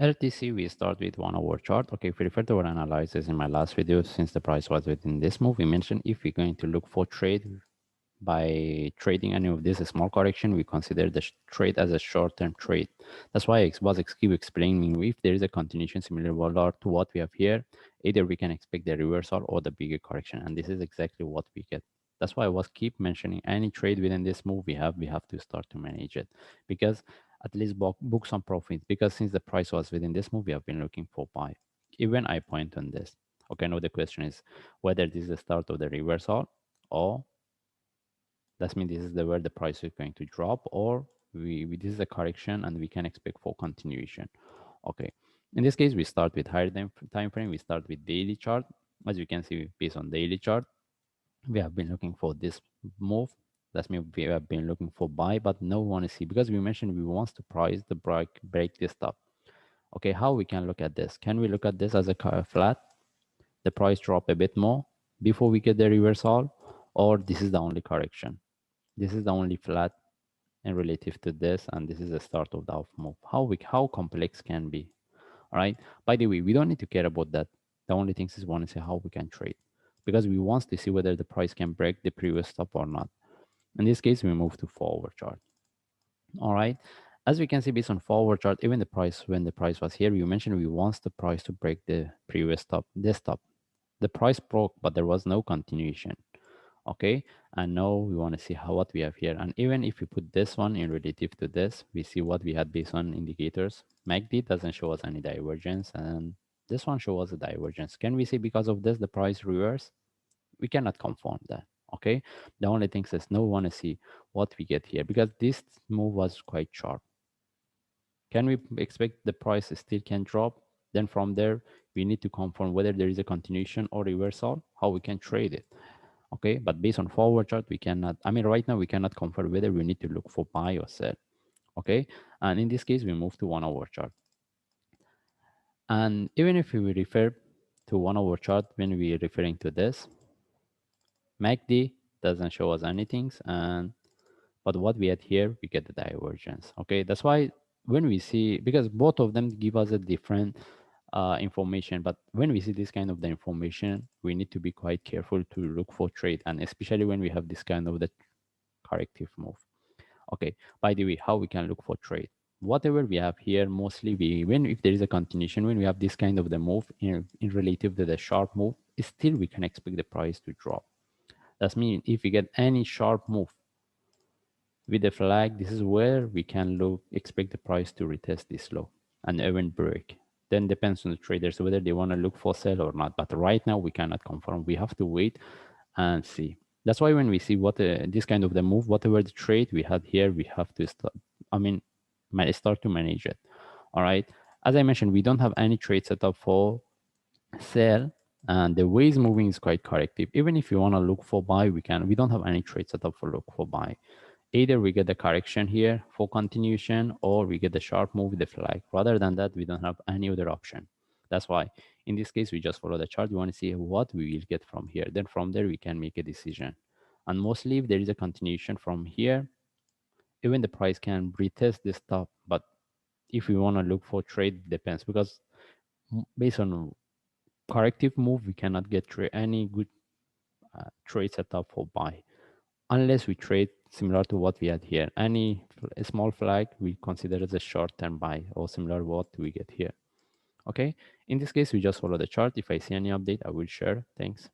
LTC, we start with 1 hour chart. Okay, if we refer to our analysis in my last video, since the price was within this move, we mentioned if we're going to look for trade by trading any of this small correction, we consider the trade as a short-term trade. That's why I was keep explaining if there is a continuation similar to what we have here, either we can expect the reversal or the bigger correction, and this is exactly what we get. That's why I was keep mentioning any trade within this move we have to start to manage it, because at least book some profit, because since the price was within this move, we have been looking for buy. Even I point on this. Okay, now the question is whether this is the start of the reversal, or that means this is where the price is going to drop, or this is a correction and we can expect for continuation. Okay, in this case we start with higher time frame. We start with daily chart. As you can see, based on daily chart, we have been looking for this move. That means we have been looking for buy, but no one is see, because we mentioned we want to price the break this top. Okay, how we can look at this? Can we look at this as a flat, the price drop a bit more before we get the reversal, or this is the only correction? This is the only flat and relative to this, and this is the start of the off move. How complex can be? All right, by the way, we don't need to care about that. The only thing is we want to see how we can trade, because we want to see whether the price can break the previous stop or not. In this case, we move to forward chart. All right, as we can see, based on forward chart, even the price, when the price was here, we mentioned we want the price to break the previous stop, this stop. The price broke, but there was no continuation. Okay, and now we want to see what we have here. And even if we put this one in relative to this, we see what we had based on indicators. MACD doesn't show us any divergence, and this one shows us a divergence. Can we see because of this the price reverse? We cannot confirm that. Okay, the only thing is no want to see what we get here, because this move was quite sharp. Can we expect the price still can drop? Then from there we need to confirm whether there is a continuation or reversal, how we can trade it. Okay, but based on forward chart, we cannot, I mean, right now we cannot confirm whether we need to look for buy or sell. Okay, and in this case we move to 1 hour chart. And even if we refer to 1 hour chart, when we are referring to this, MACD doesn't show us anything, and but what we had here, we get the divergence. Okay, that's why when we see, because both of them give us a different information, but when we see this kind of the information, we need to be quite careful to look for trade, and especially when we have this kind of the corrective move. Okay, by the way, how we can look for trade? Whatever we have here, mostly when if there is a continuation, when we have this kind of the move in relative to the sharp move, still we can expect the price to drop. That means if we get any sharp move with the flag, this is where we can expect the price to retest this low and even break. Then depends on the traders whether they want to look for sell or not. But right now we cannot confirm. We have to wait and see. That's why when we see what this kind of the move, whatever the trade we had here, we have to start. I mean, start to manage it. All right. As I mentioned, we don't have any trade set up for sell, and the way it's moving is quite corrective. Even if you want to look for buy, we can. We don't have any trade set up for look for buy. Either we get the correction here for continuation, or we get the sharp move with the flag. Rather than that, we don't have any other option. That's why in this case we just follow the chart. We want to see what we will get from here, then from there we can make a decision. And mostly if there is a continuation from here, even the price can retest this top. But if we want to look for trade, depends, because based on corrective move we cannot get any good trade setup for buy, unless we trade similar to what we had here. Any small flag we consider as a short-term buy, or similar what we get here. Okay, in this case we just follow the chart. If I see any update I will share. Thanks.